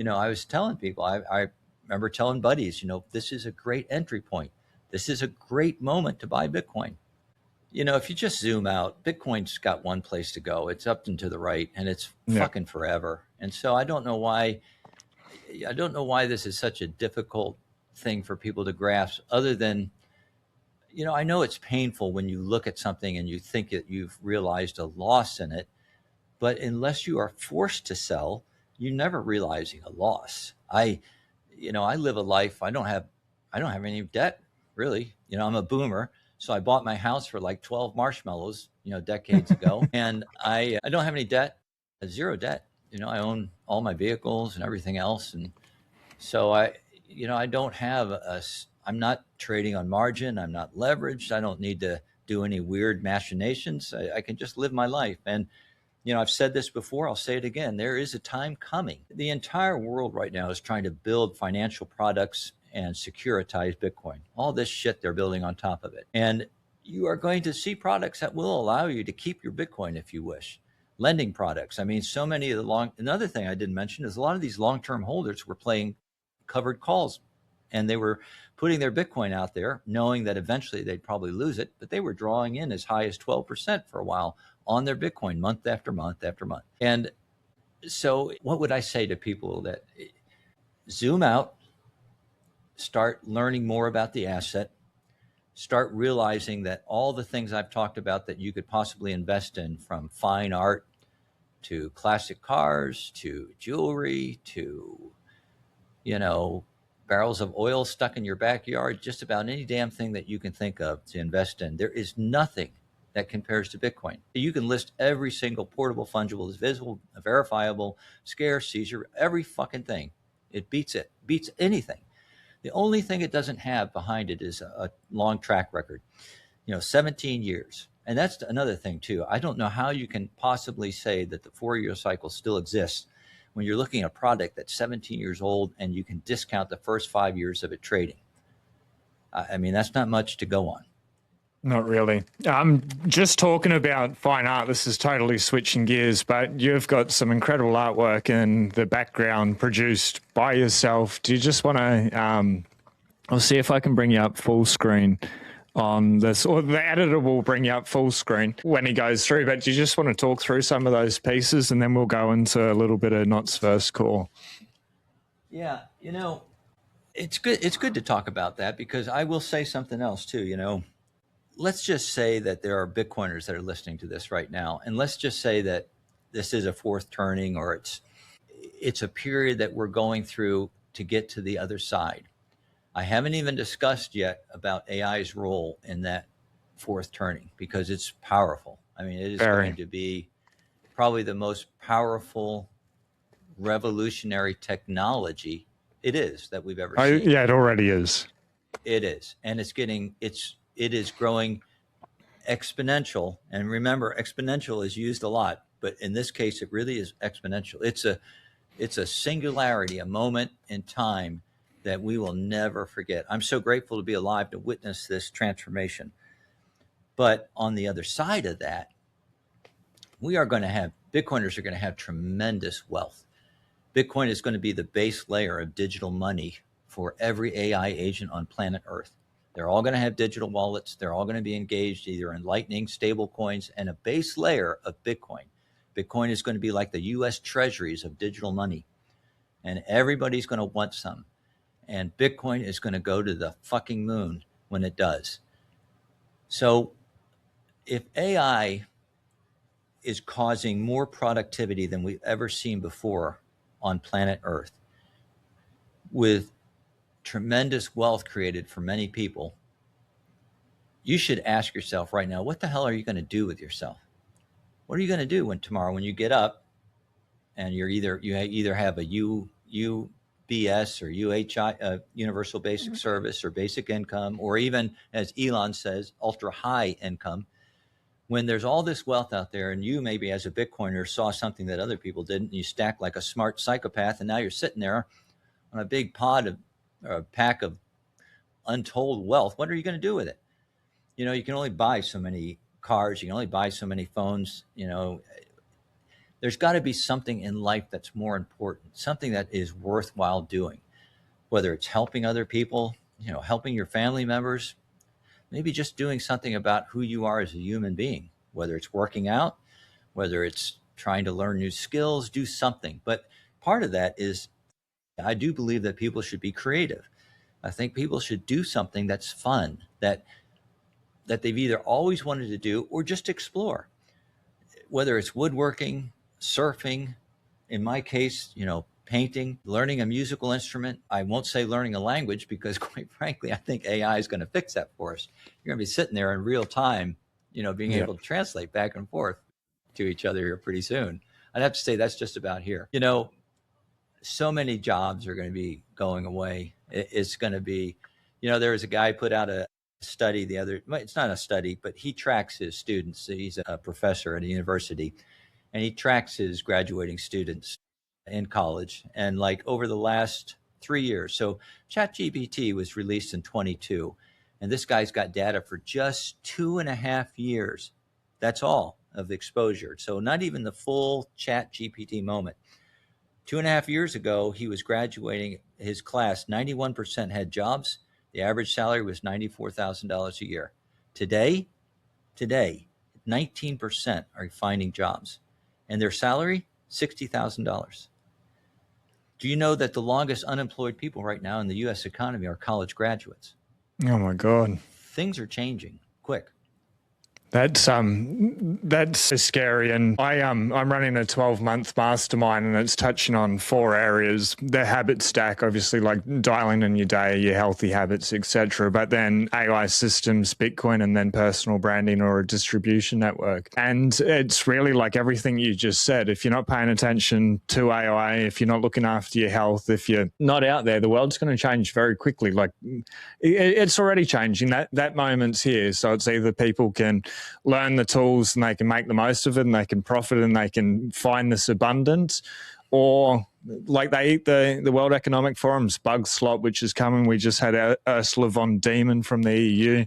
[SPEAKER 1] I was telling people, I remember telling buddies, this is a great entry point. This is a great moment to buy Bitcoin. If you just zoom out, Bitcoin's got one place to go. It's up and to the right, and it's fucking forever. And so I don't know why this is such a difficult thing for people to grasp, other than, I know it's painful when you look at something and you think that you've realized a loss in it, but unless you are forced to sell, you're never realizing a loss. I live a life, I don't have any debt, really. I'm a boomer. So I bought my house for like 12 marshmallows, decades ago. And I don't have any debt, zero debt. I own all my vehicles and everything else. And so I don't have I'm not trading on margin. I'm not leveraged. I don't need to do any weird machinations. I can just live my life. And, I've said this before, I'll say it again. There is a time coming. The entire world right now is trying to build financial products and securitize Bitcoin, all this shit they're building on top of it. And you are going to see products that will allow you to keep your Bitcoin if you wish. Lending products. so many of another thing I didn't mention is a lot of these long-term holders were playing covered calls, and they were putting their Bitcoin out there knowing that eventually they'd probably lose it, but they were drawing in as high as 12% for a while on their Bitcoin month after month after month. And so what would I say to people? That zoom out, start learning more about the asset, start realizing that all the things I've talked about that you could possibly invest in, from fine art to classic cars to jewelry to, barrels of oil stuck in your backyard, just about any damn thing that you can think of to invest in. There is nothing that compares to Bitcoin. You can list every single portable, fungible, divisible, verifiable, scarce, seizure, every fucking thing. It beats anything. The only thing it doesn't have behind it is a long track record, 17 years. And that's another thing too. I don't know how you can possibly say that the 4-year cycle still exists when you're looking at a product that's 17 years old and you can discount the first 5 years of it trading. That's not much to go on.
[SPEAKER 2] Not really. I'm just talking about fine art. This is totally switching gears, but you've got some incredible artwork in the background produced by yourself. Do you just want to, I'll see if I can bring you up full screen on this, or the editor will bring you up full screen when he goes through, but do you just want to talk through some of those pieces and then we'll go into a little bit of Knott's first call?
[SPEAKER 1] Yeah, it's good. It's good to talk about that, because I will say something else too, let's just say that there are Bitcoiners that are listening to this right now. And let's just say that this is a fourth turning, or it's a period that we're going through to get to the other side. I haven't even discussed yet about AI's role in that fourth turning, because it's powerful. It is going to be probably the most powerful revolutionary technology that we've ever seen.
[SPEAKER 2] Yeah, it already is.
[SPEAKER 1] It is. And it is growing exponential. And remember, exponential is used a lot, but in this case, it really is exponential. It's a singularity, a moment in time that we will never forget. I'm so grateful to be alive to witness this transformation. But on the other side of that, Bitcoiners are going to have tremendous wealth. Bitcoin is going to be the base layer of digital money for every AI agent on planet Earth. They're all going to have digital wallets. They're all going to be engaged either in Lightning, stable coins, and a base layer of Bitcoin. Bitcoin is going to be like the U.S. treasuries of digital money, and everybody's going to want some. And Bitcoin is going to go to the fucking moon when it does. So if AI is causing more productivity than we've ever seen before on planet Earth, with tremendous wealth created for many people, you should ask yourself right now, what the hell are you going to do with yourself? What are you going to do tomorrow when you get up and you either have a UBS or UHI, universal basic service, or basic income, or even, as Elon says, ultra high income. when there's all this wealth out there and you maybe as a Bitcoiner saw something that other people didn't, and you stack like a smart psychopath, and now you're sitting there on a big pod of or a pack of untold wealth, what are you going to do with it? You can only buy so many cars, you can only buy so many phones. There's got to be something in life that's more important, something that is worthwhile doing, whether it's helping other people, helping your family members, maybe just doing something about who you are as a human being, whether it's working out, whether it's trying to learn new skills, do something. But part of that is I do believe that people should be creative. I think people should do something that's fun, that they've either always wanted to do or just explore, whether it's woodworking, surfing, in my case, painting, learning a musical instrument. I won't say learning a language because quite frankly, I think AI is going to fix that for us. You're going to be sitting there in real time, being able to translate back and forth to each other here pretty soon. I'd have to say that's just about here. So many jobs are going to be going away. It's going to be, there was a guy put out a study it's not a study, but he tracks his students. He's a professor at a university, and he tracks his graduating students in college. And like over the last 3 years, so ChatGPT was released in 22, and this guy's got data for just 2.5 years. That's all of exposure. So not even the full ChatGPT moment. 2.5 years ago, he was graduating his class. 91% had jobs. The average salary was $94,000 a year. Today, 19% are finding jobs, and their salary, $60,000. Do you know that the longest unemployed people right now in the U.S. economy are college graduates?
[SPEAKER 2] Oh my God.
[SPEAKER 1] Things are changing quick.
[SPEAKER 2] That's scary, and I'm running a 12-month mastermind, and it's touching on 4 areas: the habit stack, obviously, like dialing in your day, your healthy habits, etc. But then AI systems, Bitcoin, and then personal branding or a distribution network. And it's really like everything you just said. If you're not paying attention to AI, if you're not looking after your health, if you're not out there, the world's going to change very quickly. Like it's already changing. That moment's here. So it's either people can learn the tools and they can make the most of it and they can profit and they can find this abundance, or like they eat the World Economic Forum's bug slot, which is coming. We just had Ursula von der Leyen from the EU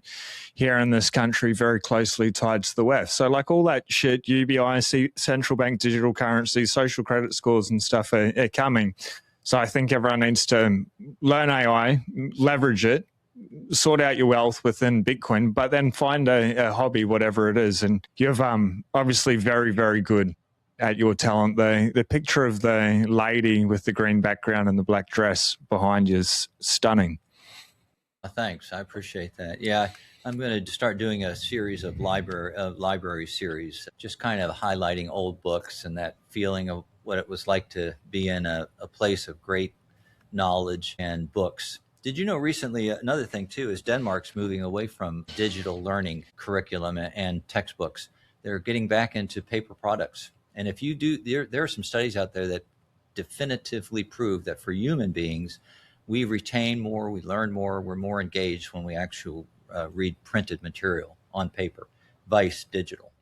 [SPEAKER 2] here in this country, very closely tied to the West. So like all that shit, UBI, central bank digital currency, social credit scores and stuff are coming. So I think everyone needs to learn AI, leverage it, sort out your wealth within Bitcoin, but then find a hobby, whatever it is. And you're obviously very, very good at your talent. The picture of the lady with the green background and the black dress behind you is stunning.
[SPEAKER 1] Thanks. I appreciate that. Yeah, I'm going to start doing a series of library series, just kind of highlighting old books and that feeling of what it was like to be in a place of great knowledge and books. Did you know recently, another thing too, is Denmark's moving away from digital learning curriculum and textbooks. They're getting back into paper products. And if you do, there are some studies out there that definitively prove that for human beings, we retain more, we learn more, we're more engaged when we actually read printed material on paper, vice digital.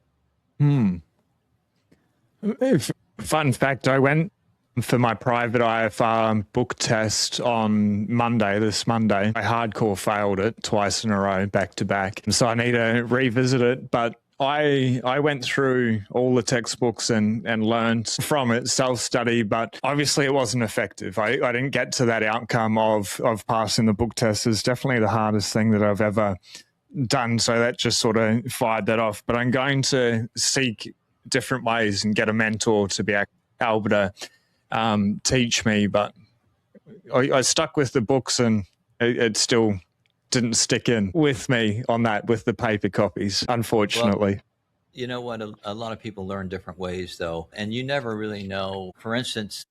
[SPEAKER 2] Fun fact, I went for my private IFR book test on this Monday. I hardcore failed it twice in a row, back to back. So I need to revisit it. But I went through all the textbooks and learned from it, self-study, but obviously it wasn't effective. I didn't get to that outcome of passing the book test. It's definitely the hardest thing that I've ever done. So that just sort of fired that off. But I'm going to seek different ways and get a mentor to be able to teach me, but I stuck with the books and it still didn't stick in with me on that with the paper copies, unfortunately.
[SPEAKER 1] Well, you know what? A lot of people learn different ways though, and you never really know. For instance,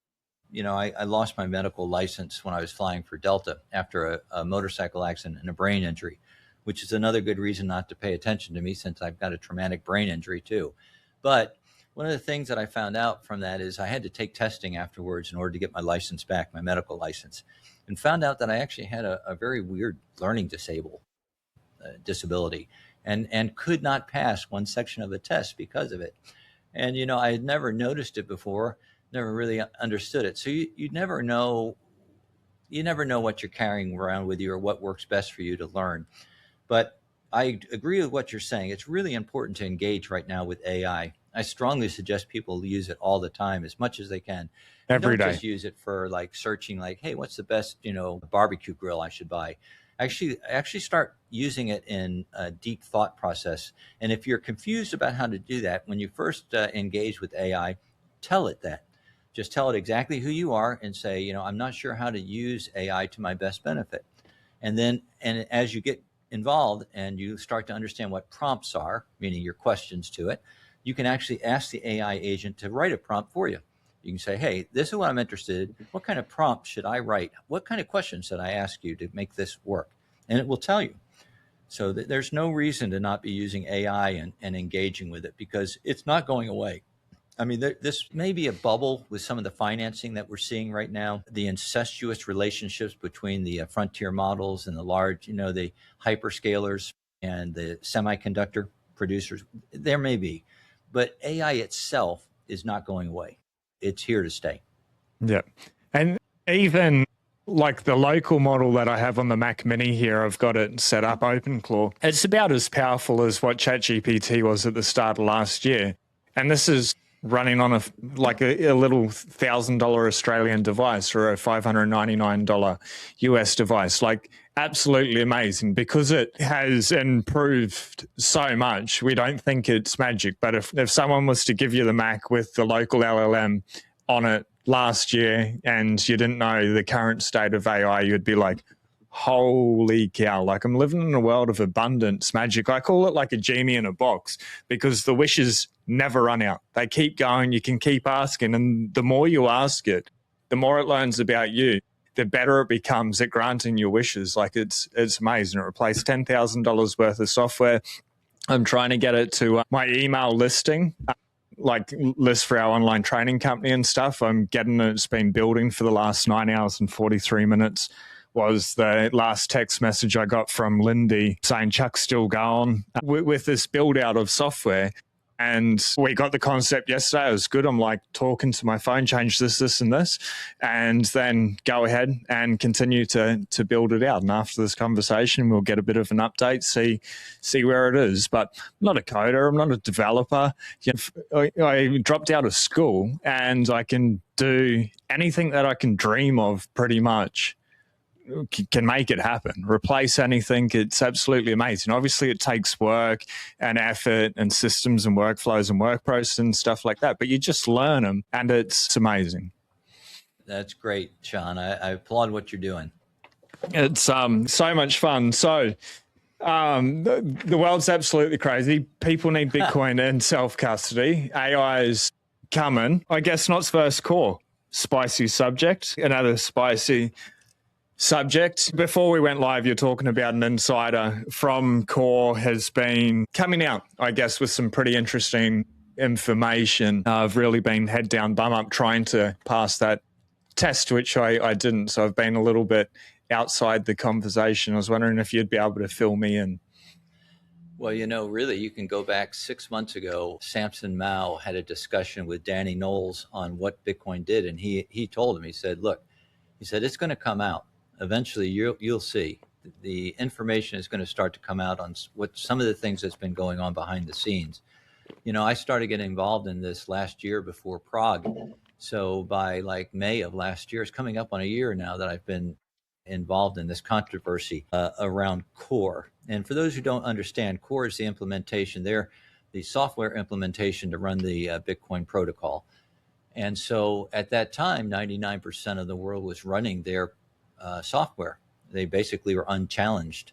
[SPEAKER 1] I lost my medical license when I was flying for Delta after a motorcycle accident and a brain injury, which is another good reason not to pay attention to me since I've got a traumatic brain injury too. But one of the things that I found out from that is I had to take testing afterwards in order to get my license back, my medical license, and found out that I actually had a very weird learning disability. and could not pass one section of a test because of it. And, I had never noticed it before, never really understood it. So you never know. You never know what you're carrying around with you or what works best for you to learn. But I agree with what you're saying. It's really important to engage right now with AI. I strongly suggest people use it all the time, as much as they can. And
[SPEAKER 2] Every
[SPEAKER 1] don't
[SPEAKER 2] day.
[SPEAKER 1] just use it for like searching, like, hey, what's the best, barbecue grill I should buy? Actually start using it in a deep thought process. And if you're confused about how to do that, when you first engage with AI, tell it that. Just tell it exactly who you are and say, I'm not sure how to use AI to my best benefit. And as you get involved and you start to understand what prompts are, meaning your questions to it, you can actually ask the AI agent to write a prompt for you. You can say, hey, this is what I'm interested in. What kind of prompt should I write? What kind of questions should I ask you to make this work? And it will tell you. So there's no reason to not be using AI and engaging with it, because it's not going away. I mean, this may be a bubble with some of the financing that we're seeing right now, the incestuous relationships between the frontier models and the large, the hyperscalers and the semiconductor producers. There may be, but AI itself is not going away. It's here to stay.
[SPEAKER 2] Yeah. And even like the local model that I have on the Mac Mini here, I've got it set up OpenClaw. It's about as powerful as what ChatGPT was at the start of last year. And this is running on a little $1,000 Australian device or a $599 US device. Like, absolutely amazing, because it has improved so much. We don't think it's magic, but if someone was to give you the Mac with the local LLM on it last year and you didn't know the current state of AI, you'd be like, holy cow, like, I'm living in a world of abundance magic. I call it like a genie in a box, because the wishes never run out. They keep going. You can keep asking. And the more you ask it, the more it learns about you, the better it becomes at granting your wishes. Like, it's amazing. It replaced $10,000 worth of software. I'm trying to get it to my email listing, like list for our online training company and stuff. I'm getting it. It's been building for the last 9 hours and 43 minutes. Was the last text message I got from Lindy saying Chuck's still going with this build out of software. And we got the concept yesterday. It was good. I'm like talking to my phone, change this, and this, and then go ahead and continue to build it out. And after this conversation, we'll get a bit of an update, see where it is. But I'm not a coder. I'm not a developer. I dropped out of school, and I can do anything that I can dream of pretty much. Can make it happen, replace anything. It's absolutely amazing. Obviously, it takes work and effort and systems and workflows and work process and stuff like that, but you just learn them, and it's amazing.
[SPEAKER 1] That's great, Sean. I applaud what you're doing.
[SPEAKER 2] It's so much fun. So the world's absolutely crazy. People need Bitcoin in self-custody. AI is coming. I guess not first core. Spicy subject. Another spicy subject. Before we went live, you're talking about an insider from Core has been coming out, I guess, with some pretty interesting information. I've really been head down, bum up, trying to pass that test, which I didn't. So I've been a little bit outside the conversation. I was wondering if you'd be able to fill me in.
[SPEAKER 1] Well, really, you can go back 6 months ago. Samson Mao had a discussion with Danny Knowles on what Bitcoin did. And he told him, he said, look, it's going to come out. Eventually, you'll see. The information is going to start to come out on what some of the things that's been going on behind the scenes. I started getting involved in this last year before Prague. So by like May of last year, it's coming up on a year now that I've been involved in this controversy around Core. And for those who don't understand, Core is the implementation. They're the software implementation to run the Bitcoin protocol. And so at that time, 99% of the world was running their software. They basically were unchallenged.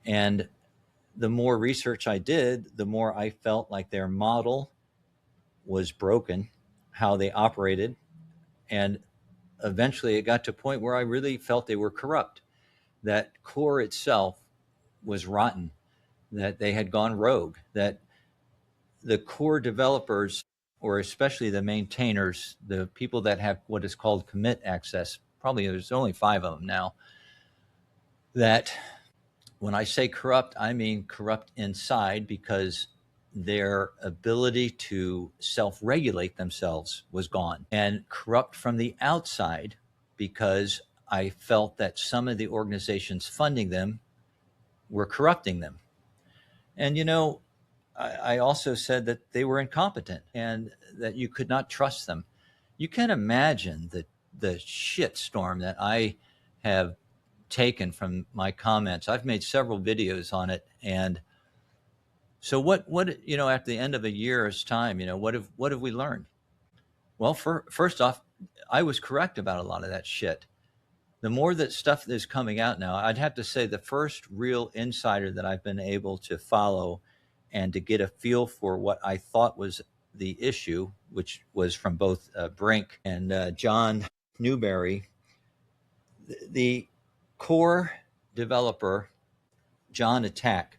[SPEAKER 1] And the more research I did, the more I felt like their model was broken, how they operated. And eventually it got to a point where I really felt they were corrupt, that Core itself was rotten, that they had gone rogue, that the Core developers, or especially the maintainers, the people that have what is called commit access, probably there's only 5 of them now, that When I say corrupt, I mean corrupt inside, because their ability to self-regulate themselves was gone, and corrupt from the outside because I felt that some of the organizations funding them were corrupting them. And, I also said that they were incompetent and that you could not trust them. You can imagine the shit storm that I have taken from my comments. I've made several videos on it. And so what, at the end of a year's time, what have we learned? Well, first off, I was correct about a lot of that shit. The more that stuff is coming out now, I'd have to say the first real insider that I've been able to follow and to get a feel for what I thought was the issue, which was from both Brink and John Newberry, the core developer, John Attack,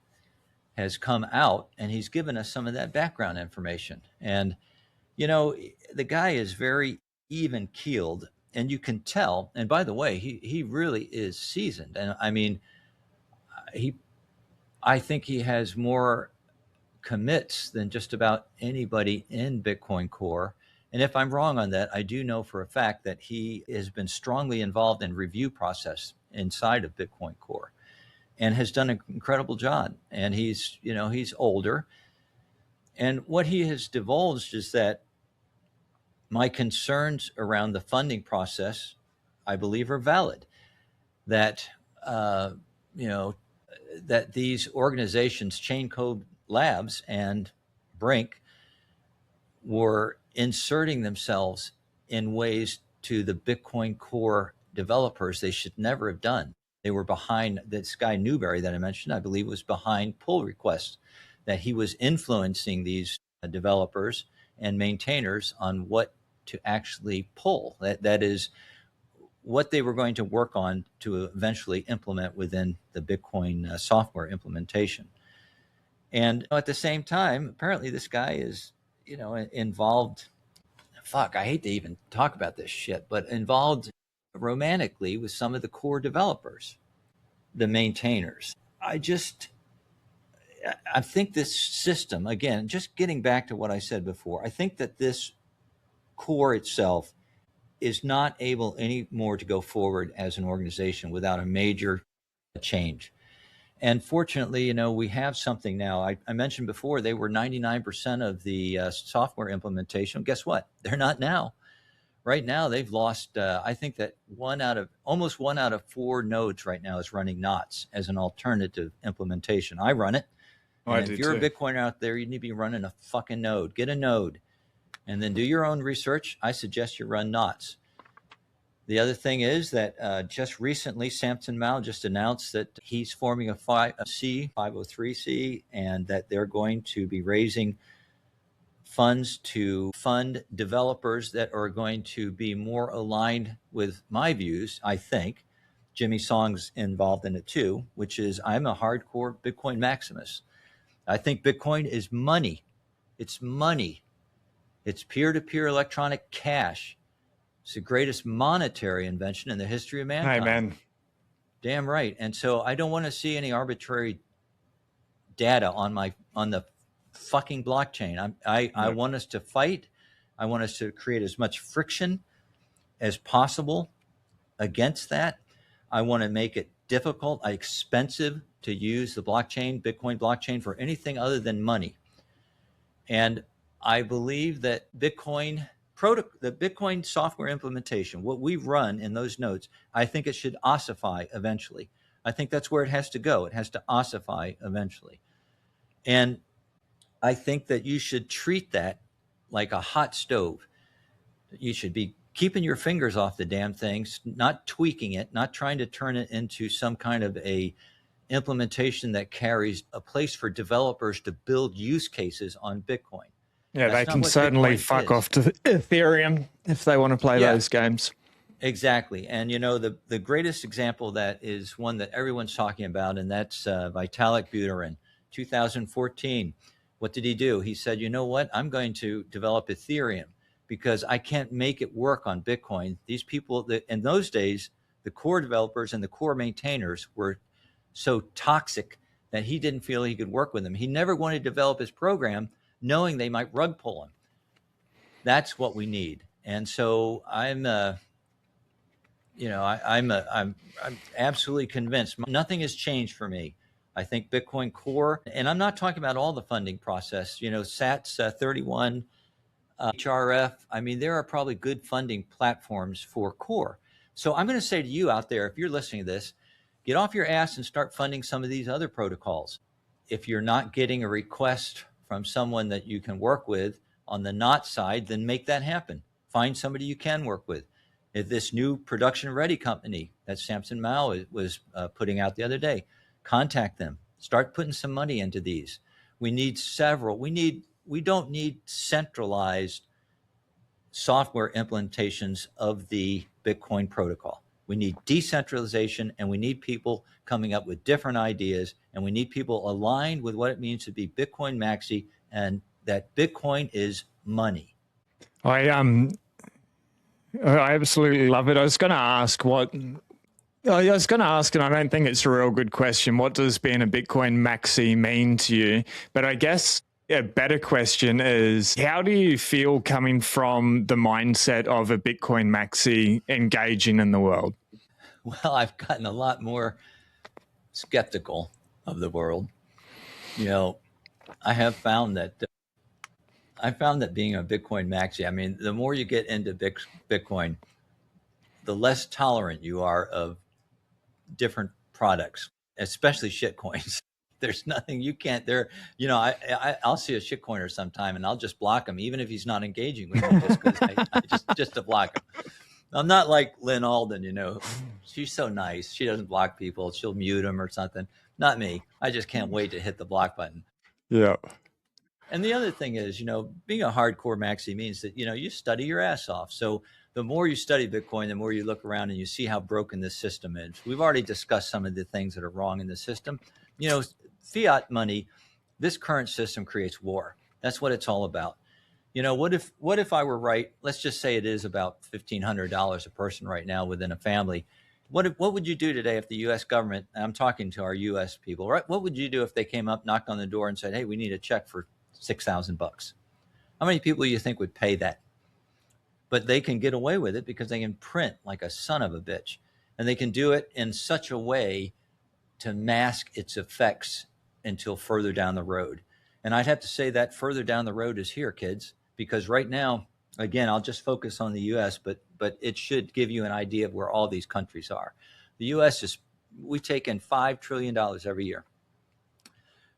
[SPEAKER 1] has come out and he's given us some of that background information. And, the guy is very even keeled, and you can tell. And by the way, he really is seasoned. And I mean, I think he has more commits than just about anybody in Bitcoin Core. And if I'm wrong on that, I do know for a fact that he has been strongly involved in review process inside of Bitcoin Core and has done an incredible job. And he's older. And what he has divulged is that my concerns around the funding process, I believe, are valid. That, that these organizations, Chain Code Labs and Brink, were inserting themselves in ways to the Bitcoin Core developers they should never have done. They were behind, this guy Newberry that I mentioned, I believe, was behind pull requests, that he was influencing these developers and maintainers on what to actually pull. That is what they were going to work on to eventually implement within the Bitcoin software implementation. And at the same time, apparently this guy is, involved. Fuck, I hate to even talk about this shit, but involved romantically with some of the core developers, the maintainers. I think this system, again, just getting back to what I said before, I think that this core itself is not able anymore to go forward as an organization without a major change. And fortunately, we have something now. I mentioned before they were 99% of the software implementation. Guess what? They're not now. Right now, they've lost, I think that almost one out of 4 nodes right now is running knots as an alternative implementation. I run it. And if you're a Bitcoiner out there, you need to be running a fucking node. Get a node and then do your own research. I suggest you run knots. The other thing is that just recently, Samson Mow just announced that he's forming a 503C, and that they're going to be raising funds to fund developers that are going to be more aligned with my views, I think. Jimmy Song's involved in it too, which is I'm a hardcore Bitcoin maximist. I think Bitcoin is money. It's money. It's peer-to-peer electronic cash. It's the greatest monetary invention in the history of mankind.
[SPEAKER 2] Amen.
[SPEAKER 1] Damn right. And so I don't want to see any arbitrary data on the fucking blockchain. I want us to fight. I want us to create as much friction as possible against that. I want to make it difficult, expensive to use the blockchain, Bitcoin blockchain, for anything other than money. And I believe that the Bitcoin software implementation, what we run in those nodes, I think it should ossify eventually. I think that's where it has to go. It has to ossify eventually. And I think that you should treat that like a hot stove. You should be keeping your fingers off the damn things, not tweaking it, not trying to turn it into some kind of a implementation that carries a place for developers to build use cases on Bitcoin.
[SPEAKER 2] Yeah, they can certainly fuck off to Ethereum if they want to play those games.
[SPEAKER 1] Exactly. And, the greatest example of that is one that everyone's talking about, and that's Vitalik Buterin, 2014. What did he do? He said, you know what? I'm going to develop Ethereum because I can't make it work on Bitcoin. These people, in those days, the core developers and the core maintainers were so toxic that he didn't feel he could work with them. He never wanted to develop his program knowing they might rug pull him. That's what we need. And so I'm absolutely convinced. Nothing has changed for me. I think Bitcoin Core, and I'm not talking about all the funding process, SATs 31, HRF. I mean, there are probably good funding platforms for Core. So I'm going to say to you out there, if you're listening to this, get off your ass and start funding some of these other protocols. If you're not getting a request from someone that you can work with on the not side, then make that happen. Find somebody you can work with. If this new production ready company that Samson Mao was putting out the other day, contact them. Start putting some money into these. We need several. We don't need centralized software implementations of the Bitcoin protocol. We need decentralization, and we need people coming up with different ideas, and we need people aligned with what it means to be Bitcoin maxi, and that Bitcoin is money.
[SPEAKER 2] I absolutely love it. I was going to ask, and I don't think it's a real good question, what does being a Bitcoin maxi mean to you? But I guess a better question is, how do you feel coming from the mindset of a Bitcoin maxi engaging in the world?
[SPEAKER 1] Well, I've gotten a lot more skeptical of the world. I have found that being a Bitcoin maxi, I mean, the more you get into Bitcoin, the less tolerant you are of different products, especially shit coins. There's nothing you can't there. I'll see a shit coiner sometime and I'll just block him, even if he's not engaging with me, just because just to block him. I'm not like Lynn Alden, she's so nice. She doesn't block people. She'll mute them or something. Not me. I just can't wait to hit the block button.
[SPEAKER 2] Yeah.
[SPEAKER 1] And the other thing is, being a hardcore maxi means that, you study your ass off. So the more you study Bitcoin, the more you look around and you see how broken this system is. We've already discussed some of the things that are wrong in the system. Fiat money, this current system creates war. That's what it's all about. What if I were right? Let's just say it is about $1,500 a person right now within a family. What would you do today if the U.S. government, I'm talking to our U.S. people, right? What would you do if they came up, knocked on the door and said, hey, we need a check for $6,000? How many people do you think would pay that? But they can get away with it because they can print like a son of a bitch. And they can do it in such a way to mask its effects until further down the road. And I'd have to say that further down the road is here, kids, because right now, again, I'll just focus on the U.S., but it should give you an idea of where all these countries are. The U.S. we take in $5 trillion every year.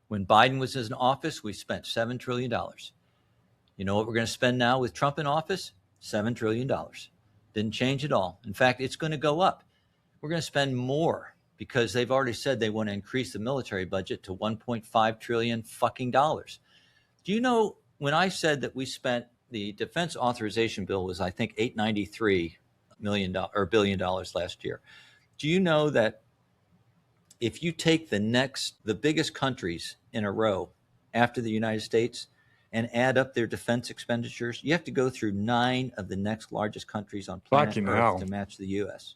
[SPEAKER 1] When Biden was in office, we spent $7 trillion. You know what we're going to spend now with Trump in office? $7 trillion. Didn't change at all. In fact, it's going to go up. We're going to spend more because they've already said they want to increase the military budget to $1.5 trillion fucking dollars. Do you know when I said that we spent the defense authorization bill was, I think, $893 billion last year. Do you know that if you take the biggest countries in a row after the United States and add up their defense expenditures, you have to go through 9 of the next largest countries on planet Earth to match the U.S.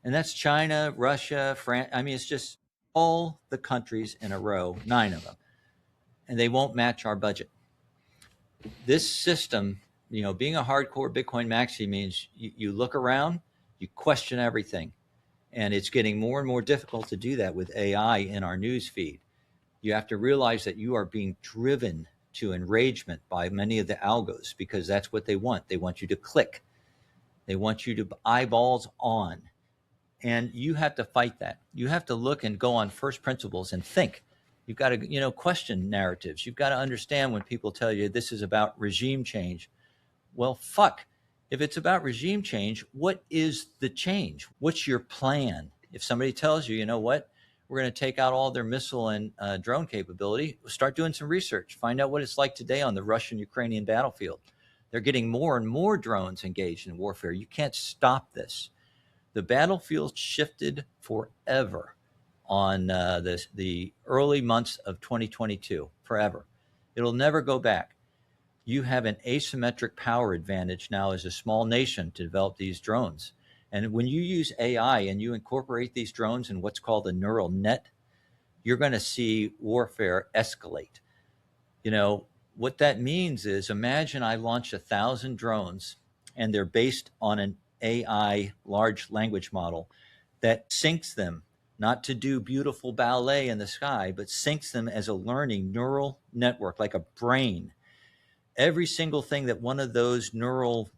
[SPEAKER 1] And that's China, Russia, France. I mean, it's just all the countries in a row, 9 of them. And they won't match our budget. This system, being a hardcore Bitcoin maxi means you look around, you question everything. And it's getting more and more difficult to do that with AI in our news feed. You have to realize that you are being driven to enragement by many of the algos because that's what they want. They want you to click. They want you to eyeballs on. And you have to fight that. You have to look and go on first principles and think. You've got to, question narratives. You've got to understand when people tell you this is about regime change. Well, fuck. If it's about regime change, what is the change? What's your plan? If somebody tells you, you know what, we're going to take out all their missile and drone capability, start doing some research. Find out what it's like today on the Russian-Ukrainian battlefield. They're getting more and more drones engaged in warfare. You can't stop this. The battlefield shifted forever on the early months of 2022, forever. It'll never go back. You have an asymmetric power advantage now as a small nation to develop these drones. And when you use AI and you incorporate these drones in what's called a neural net, you're going to see warfare escalate. What that means is, imagine I launch 1,000 drones and they're based on an AI large language model that syncs them, not to do beautiful ballet in the sky, but syncs them as a learning neural network, like a brain. Every single thing that one of those neural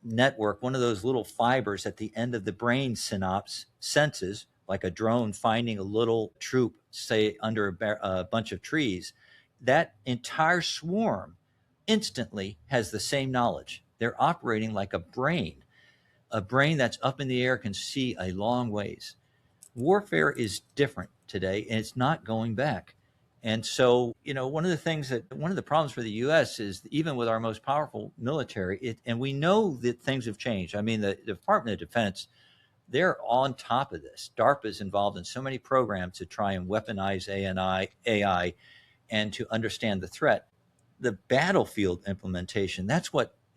[SPEAKER 1] network, one of those little fibers at the end of the brain synapse senses, like a drone finding a little troop, say under a bunch of trees, that entire swarm instantly has the same knowledge. They're operating like a brain that's up in the air, can see a long ways. Warfare is different today, and it's not going back. And so, one of the problems for the U.S. is, even with our most powerful military, and we know that things have changed. I mean, the Department of Defense, they're on top of this. DARPA is involved in so many programs to try and weaponize AI and to understand the threat. The battlefield implementation,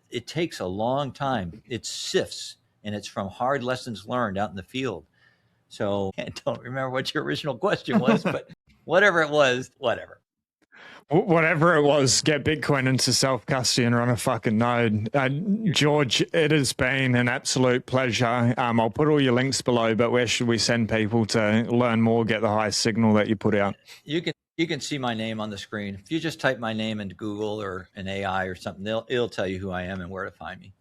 [SPEAKER 1] it takes a long time. It sifts, and it's from hard lessons learned out in the field. So I don't remember what your original question was, but whatever it was, whatever.
[SPEAKER 2] Whatever it was, get Bitcoin into self-custody and run a fucking node. George, it has been an absolute pleasure. I'll put all your links below, but where should we send people to learn more, get the highest signal that you put out?
[SPEAKER 1] You can see my name on the screen. If you just type my name into Google or an AI or something, it'll tell you who I am and where to find me.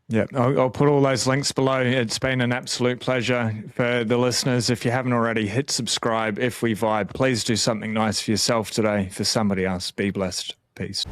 [SPEAKER 2] Yeah, I'll put all those links below. It's been an absolute pleasure. For the listeners, if you haven't already, hit subscribe. If we vibe, please do something nice for yourself today, for somebody else. Be blessed. Peace.